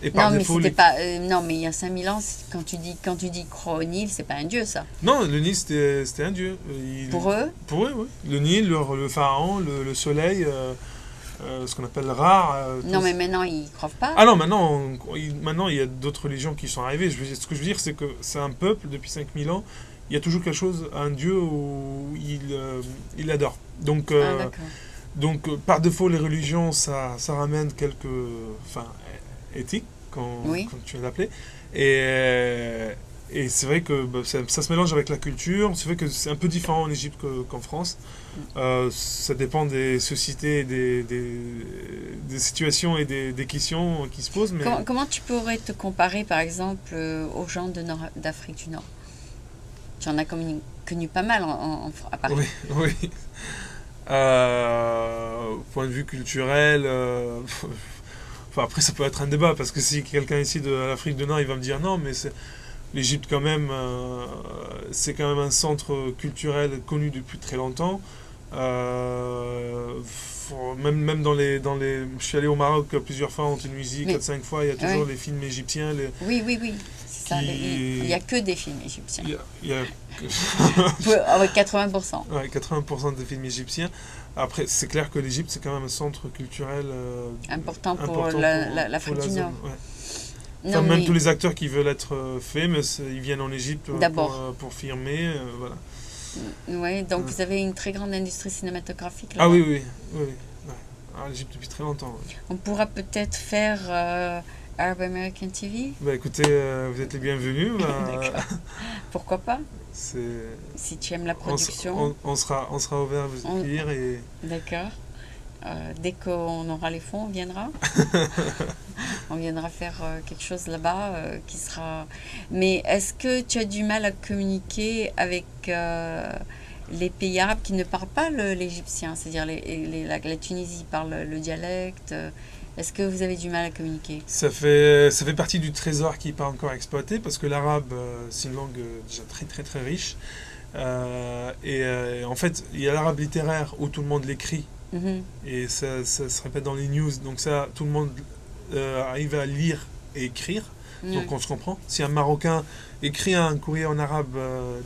Et par défaut, non, mais il y a 5000 ans, quand tu dis croire au Nil, c'est pas un Dieu, ça. Non, le Nil, c'était un Dieu. Pour eux? Pour eux, oui. Le Nil, le pharaon, le soleil... ce qu'on appelle rare. Non, mais maintenant, ils ne croient pas. Ah non, maintenant, il y a d'autres religions qui sont arrivées. Ce que je veux dire, c'est que c'est un peuple, depuis 5000 ans, il y a toujours quelque chose, un Dieu où il adore. Donc, par défaut, les religions, ça ramène quelques éthiques, comme tu l'as appelé. Et c'est vrai que ça se mélange avec la culture. C'est vrai que c'est un peu différent en Égypte qu'en France. Ça dépend des sociétés, des situations et des questions qui se posent. Mais Comment tu pourrais te comparer, par exemple, aux gens d'Afrique du Nord? Tu en as connu pas mal à Paris. oui, oui. Point de vue culturel, enfin, après ça peut être un débat parce que si quelqu'un ici de l'Afrique du Nord, il va me dire non, mais l'Égypte quand même, c'est quand même un centre culturel connu depuis très longtemps. Même je suis allé au Maroc plusieurs fois en Tunisie, Mais 4-5 fois, il y a toujours oui, les films égyptiens oui, c'est ça. Il n'y a que des films égyptiens. il y a Avec 80%. ouais, 80% des films égyptiens. Après, c'est clair que l'Égypte, c'est quand même un centre culturel Important pour important l'Afrique pour la du zone. Nord. Ouais. Enfin, Non, même mais tous les acteurs qui veulent être famous, ils viennent en Égypte d'abord. pour filmer. Voilà. Ouais, donc Ouais. vous avez une très grande industrie cinématographique Ah oui, là-bas. oui, oui. Oui. Ouais. Ah, l'Égypte depuis très longtemps. Ouais. On pourra peut-être faire Arab American TV. Bah écoutez, vous êtes les bienvenus. Bah, D'accord. Pourquoi pas? c'est, Si tu aimes la production. on sera ouvert à vous On- accueillir et D'accord. Dès qu'on aura les fonds, on viendra. On viendra faire quelque chose là-bas qui sera. Mais est-ce que tu as du mal à communiquer avec les pays arabes qui ne parlent pas l'égyptien? C'est-à-dire la Tunisie parle le dialecte. Est-ce que vous avez du mal à communiquer? ça fait partie du trésor qui n'est pas encore exploité parce que l'arabe, c'est une langue déjà très très très riche. En fait, il y a l'arabe littéraire où tout le monde l'écrit Mhm. et ça se répète dans les news. Donc ça, tout le monde arrive à lire et écrire. Ouais. Donc on se comprend. Si un Marocain écrit un courrier en arabe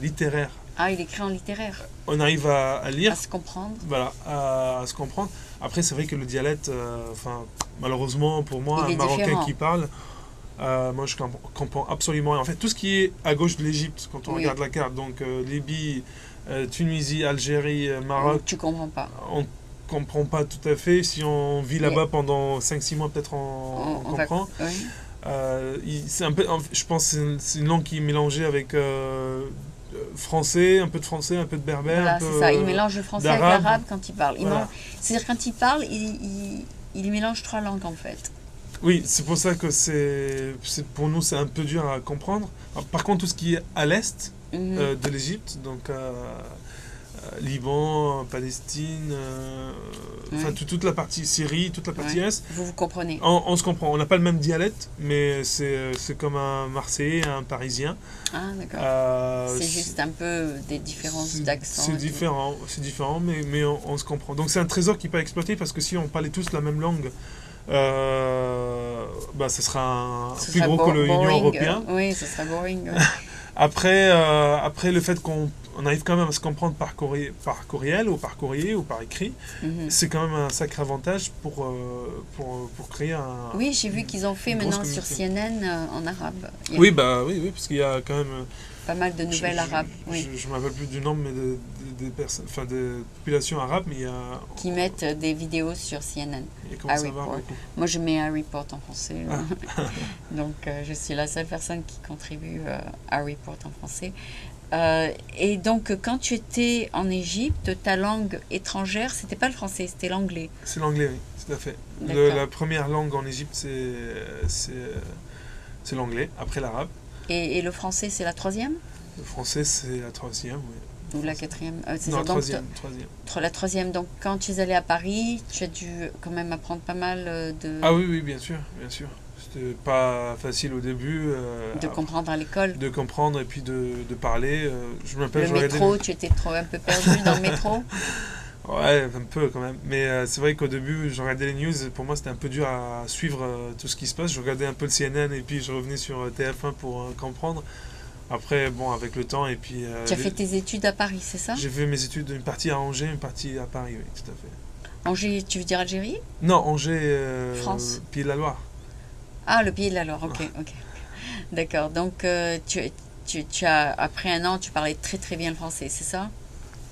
littéraire, Ah, il écrit en littéraire, on arrive à lire, à se comprendre. voilà, à se comprendre. Après, c'est vrai que le dialecte, enfin, malheureusement pour moi, Il un est Marocain différent. qui parle, moi je comprends absolument rien. En fait, tout ce qui est à gauche de l'Égypte, quand on Oui. regarde la carte, donc Libye, Tunisie, Algérie, Maroc, Tu comprends pas. on comprend pas tout à fait. Si on vit Mais là-bas pendant 5-6 mois, peut-être on on va. comprend. Oui. C'est un peu, je pense que c'est une langue qui est mélangée avec français, un peu de français, un peu de berbère, un Voilà, peu c'est ça. Il mélange le français avec d'arabe. l'arabe quand il parle. Voilà. C'est-à-dire quand il parle, il mélange trois langues en fait. Oui, c'est pour ça que pour nous c'est un peu dur à comprendre. Alors, par contre, tout ce qui est à l'est Mhm. de l'Égypte, donc Liban, Palestine, enfin Ouais. toute la partie Syrie, toute la partie Ouais. est, Vous comprenez. on se comprend. On n'a pas le même dialecte, mais c'est comme un Marseillais, un Parisien. Ah, d'accord. C'est C'est juste un peu des différences d'accent. c'est et tout. différent, mais on se comprend. Donc c'est un trésor qui n'est pas exploité parce que si on parlait tous la même langue, bah, ce sera Ce plus serait gros que l'Union boring. européenne. Oui, ce serait boring. Après le fait qu'on arrive quand même à se comprendre par courriel ou par courrier ou par écrit, Mhm. c'est quand même un sacré avantage pour créer Oui, j'ai vu qu'ils ont fait une grosse maintenant sur communauté. CNN en arabe. Il y a Oui, bah oui, parce qu'il y a quand même. pas mal de nouvelles arabes, oui, Je ne me rappelle plus du nombre mais des personnes, enfin des populations arabes, mais qui mettent des vidéos sur CNN. il commence à Harry avoir Report. beaucoup. Moi, je mets un report en français. Ah. Donc, je suis la seule personne qui contribue à Report en français. Et donc, quand tu étais en Égypte, ta langue étrangère, c'était pas le français, c'était l'anglais. C'est l'anglais, oui, tout à fait. D'accord. La première langue en Égypte, c'est l'anglais, après l'arabe. Et le français, c'est la troisième Le français, c'est la troisième, oui. ou la quatrième? C'est Non, ça, donc, troisième. la troisième. Donc, quand tu es allé à Paris, tu as dû quand même apprendre pas mal Ah oui, oui, bien sûr, bien sûr. C'était pas facile au début de comprendre à l'école. de comprendre et puis de parler. Je me rappelle, Le je regardais métro, tu étais un peu perdu dans le métro. Ouais, un peu quand même. Mais c'est vrai qu'au début, je regardais les news. Pour moi, c'était un peu dur à suivre tout ce qui se passe. Je regardais un peu le CNN et puis je revenais sur TF1 pour comprendre. Après, bon, avec le temps et puis... Tu as fait tes études à Paris, c'est ça? J'ai fait mes études, une partie à Angers, une partie à Paris, oui, tout à fait. Angers, tu veux dire Algérie? Non, Angers, France. Pays de la Loire. Ah, le Pays de la Loire, ok, ok. D'accord, donc après un an, tu parlais très très bien le français, c'est ça?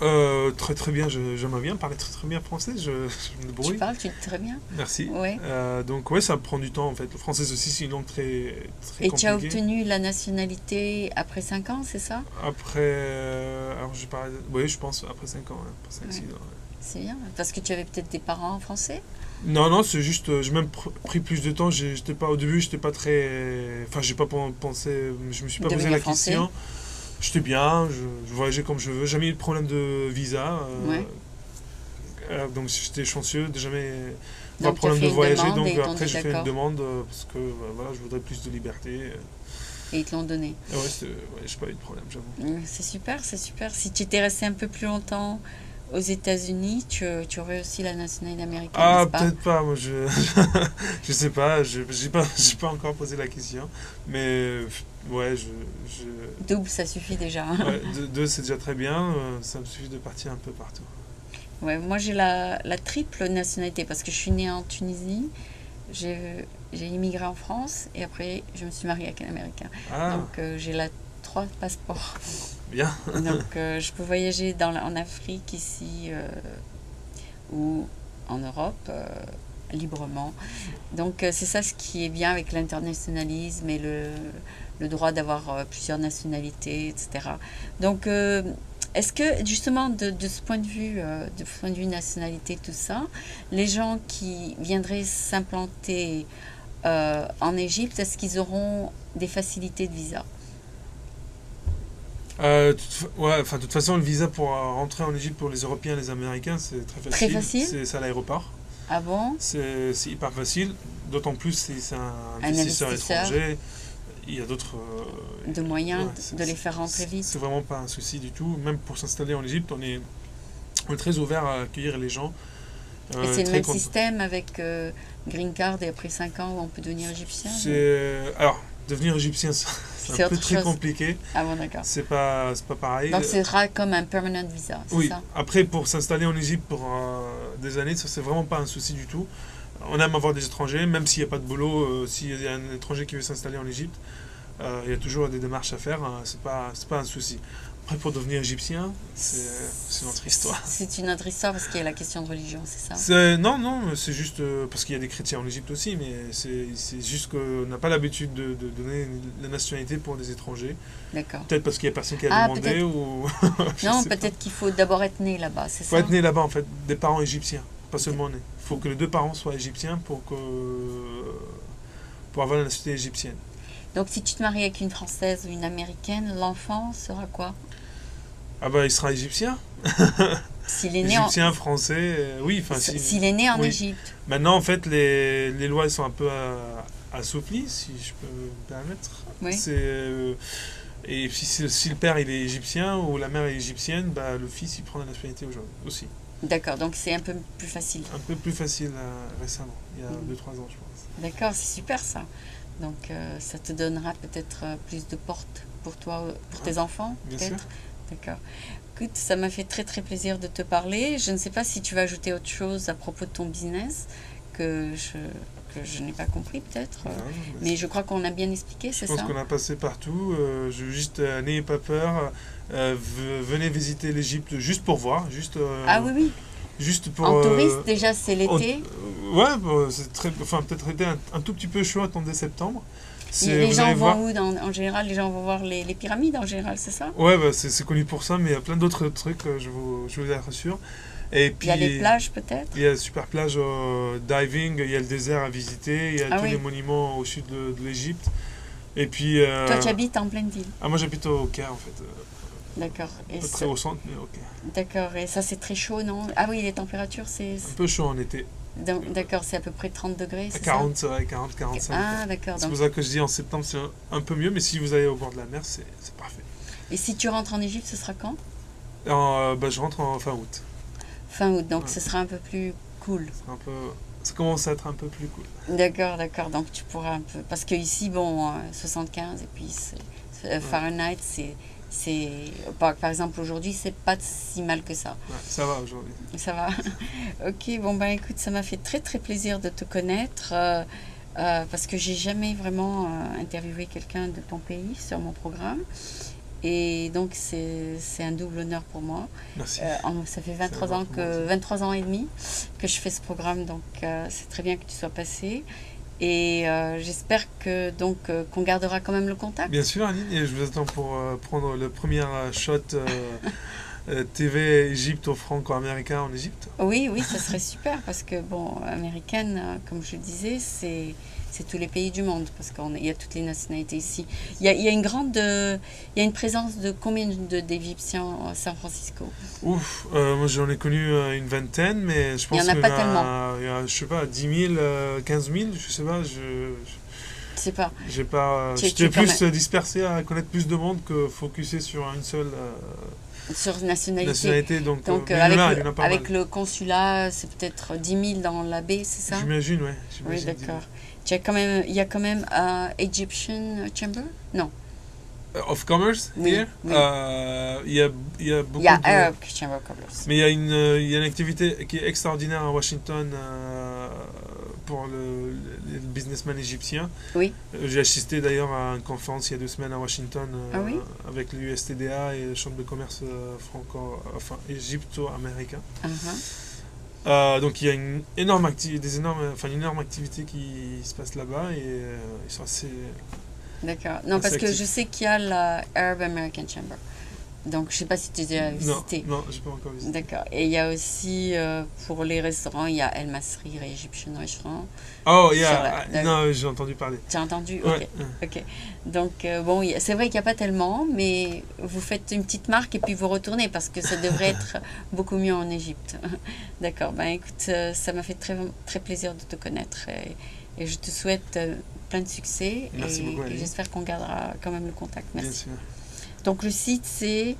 Très très bien, j'aimerais bien parler très très bien français, je me Tu débrouille. parles, tu dis très bien. Merci. Ouais. Donc ouais, ça prend du temps en fait. Le français aussi, c'est une langue très, très Et tu as compliquée. obtenu la nationalité après 5 ans, c'est ça? Après, alors je parle, oui, je pense après 5 ans, hein, après 5-6 Ouais. ans. Ouais. C'est bien. Parce que tu avais peut-être des parents français? Non, non, c'est juste, j'ai même pris plus de temps. J'étais pas, au début, j'étais pas très, enfin, j'ai pas pensé, je me suis pas posé Devenir la français? question. J'étais bien, je voyageais comme je veux, jamais eu de problème de visa. Ouais. Donc j'étais chanceux, de jamais pas de Donc tu as problème de fait une voyager. demande Donc et ils t'ont après, dit j'ai fait une d'accord. demande parce que voilà, je voudrais plus de liberté. Et ils te l'ont donné. Et ouais, j'ai pas eu de problème, j'avoue. C'est super, c'est super. Si tu étais resté un peu plus longtemps aux États-Unis, tu aurais aussi la nationalité américaine, n'est-ce Ah, pas? peut-être pas, moi je sais pas, j'ai pas encore posé la question. Mais ouais, Double, ça suffit déjà. ouais, deux, c'est déjà très bien, ça me suffit de partir un peu partout. Ouais, moi j'ai la triple nationalité parce que je suis née en Tunisie, j'ai immigré en France et après je me suis mariée avec un Américain. Ah, Donc j'ai la trois passeports. bien. Donc je peux voyager en Afrique ici ou en Europe librement. Donc c'est ça ce qui est bien avec l'internationalisme et le droit d'avoir plusieurs nationalités, etc. Donc est-ce que justement de ce point de point de vue nationalité, tout ça, les gens qui viendraient s'implanter en Égypte, est-ce qu'ils auront des facilités de visa? Ouais, enfin, de toute façon, le visa pour rentrer en Égypte pour les Européens et les Américains, c'est très Très facile. facile? C'est à l'aéroport. Ah bon? C'est hyper facile. D'autant plus si c'est un Un investisseur investisseur étranger. Il y a d'autres. de Ouais, moyens de les faire rentrer c'est vite? vraiment pas un souci du tout. Même pour s'installer en Égypte, on est très ouvert à accueillir les gens. Et c'est le Très même content. système avec Green Card et après 5 ans où on peut devenir égyptien? Alors, devenir égyptien, c'est C'est un peu autre très chose. compliqué. Ah bon, d'accord. C'est pas pareil. Donc ce sera comme un permanent visa, c'est Oui, ça? après pour s'installer en Égypte pour des années, ça c'est vraiment pas un souci du tout. On aime avoir des étrangers, même s'il n'y a pas de boulot, s'il y a un étranger qui veut s'installer en Égypte, il y a toujours des démarches à faire, c'est pas un souci. Après pour devenir égyptien, c'est notre histoire. C'est une autre histoire parce qu'il y a la question de religion, c'est ça? Non, non, c'est juste parce qu'il y a des chrétiens en Égypte aussi, mais c'est juste qu'on n'a pas l'habitude de donner la nationalité pour des étrangers. D'accord. Peut-être parce qu'il n'y a personne qui a Ah, demandé peut-être. ou... je Non, sais pas. peut-être qu'il faut d'abord être né là-bas, c'est Faut ça? être né là-bas en fait, des parents égyptiens, pas seulement nés. Il faut que les deux parents soient égyptiens pour avoir la nationalité égyptienne. Donc si tu te maries avec une Française ou une Américaine, l'enfant sera quoi? Ah bah il sera égyptien, S'il est né en... égyptien, français, oui, enfin si. S'il est né en Oui. Égypte. Maintenant en fait les lois elles sont un peu assouplies si je peux me permettre. Oui. Et si le père il est égyptien ou la mère est égyptienne, bah le fils il prend la nationalité aussi. D'accord, donc c'est un peu plus facile. Un peu plus facile récemment, il y a Mhm. 2-3 ans je pense. D'accord, c'est super ça. Donc ça te donnera peut-être plus de portes pour toi, pour tes enfants, Bien peut-être. sûr. D'accord. Écoute, ça m'a fait très très plaisir de te parler. Je ne sais pas si tu vas ajouter autre chose à propos de ton business que je n'ai pas compris peut-être. Non, bah, Mais je crois qu'on a bien expliqué, je c'est pense ça? qu'on a passé partout. Je veux juste, n'ayez pas peur. Venez visiter l'Égypte juste pour voir, Ah oui, oui. juste pour. En touriste, déjà, c'est on- l'été. ouais, bah, c'est très, enfin peut-être été un tout petit peu chaud, attendez septembre. Les Vous gens allez vont voir. où en général? Les gens vont voir les pyramides en général, c'est ça? Ouais, bah, c'est connu pour ça, mais il y a plein d'autres trucs, je vous assure. Et Il puis y a les plages peut-être? il y a super plage diving, il y a le désert à visiter, il y a Ah tous oui. les monuments au sud de l'Égypte. Et puis. Toi, tu habites en pleine ville. Ah, moi j'habite au Caire en fait, D'accord. pas très au centre, mais au Caire. D'accord. Et ça, c'est très chaud, non? Ah oui, les températures, Un peu chaud en été. D'accord, c'est à peu près 30 degrés, À c'est ça? 40, c'est vrai, 40, 45. Ah, d'accord. C'est Donc, pour ça que je dis en septembre c'est un peu mieux, mais si vous allez au bord de la mer, c'est parfait. et si tu rentres en Égypte, ce sera quand? Bah, je rentre en fin août. Fin août, donc Ouais. ce sera un peu plus cool. C'est un peu, ça commence à être un peu plus cool. D'accord, d'accord. Donc tu pourras un peu. Parce que ici, bon, 75 et puis Fahrenheit, c'est. Par exemple, aujourd'hui, c'est pas si mal que ça. Ouais, ça va aujourd'hui. Ça va. Ok, bon, ben écoute, ça m'a fait très très plaisir de te connaître. Parce que j'ai jamais vraiment interviewé quelqu'un de ton pays sur mon programme. Et donc, c'est un double honneur pour moi. Merci. Ça fait C'est 23 un ans pour moi aussi. 23 ans et demi que je fais ce programme, donc c'est très bien que tu sois passé. Et j'espère que qu'on gardera quand même le contact. Bien sûr, Aline, et je vous attends pour prendre le premier shot TV Égypte au franco-américain en Égypte. Oui, oui, ça serait super parce que, bon, américaine, comme je le disais, c'est tous les pays du monde parce qu'il y a toutes les nationalités ici. Il y a il y a une présence de combien d'Égyptiens à San Francisco? Ouf, moi j'en ai connu une vingtaine, mais je Il y pense en a qu'il y pas en tellement. a, il y a, je sais pas, 10 000, 15 000, je sais pas, Je sais pas. j'ai pas, Tu es j'étais quand plus même dispersé à connaître plus de monde que focusé sur une seule sur nationalité. nationalité, donc Donc, mais il y en a pas mal. avec le consulat, c'est peut-être 10 000 dans la baie, c'est ça? J'imagine, ouais. Oui, J'imagine 10 000. d'accord. Il y a quand même Egyptian Chamber? Non. Of Commerce, Oui, here, oui. il y a Il y a beaucoup de... Arab Chamber of Commerce. Mais il y a une activité qui est extraordinaire à Washington pour les businessmen égyptiens. Oui. J'ai assisté d'ailleurs à une conférence il y a 2 semaines à Washington Ah oui? avec l'USTDA et le Chambre de commerce égypto-américain. Donc il y a une énorme activité qui se passe là-bas et ils sont assez... D'accord. Non, assez parce que actifs. je sais qu'il y a la Arab American Chamber. Donc, je sais pas si tu as déjà visité. Non, j'ai pas encore visité. D'accord. Et il y a aussi, pour les restaurants, il y a El Masri Egyptian Restaurant. Oh, Sur non, j'ai entendu parler. Tu as entendu? Ouais. Ok. Donc, bon, c'est vrai qu'il n'y a pas tellement, mais vous faites une petite marque et puis vous retournez parce que ça devrait être beaucoup mieux en Égypte. D'accord. Ben, écoute, ça m'a fait très, très plaisir de te connaître et je te souhaite plein de succès. Merci beaucoup, Et Aline. j'espère qu'on gardera quand même le contact. Bien Merci. sûr. Donc, le site, c'est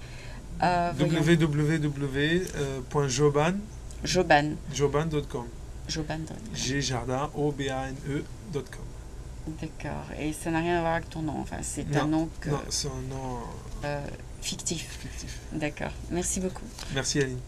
voyons, www.joban.com. Joban. Joban.com. Joban. Gjardin, OBANE.com. D'accord. Et ça n'a rien à voir avec ton nom. Enfin, c'est Non, un nom Non, c'est un nom fictif. fictif. D'accord. Merci beaucoup. Merci, Aline.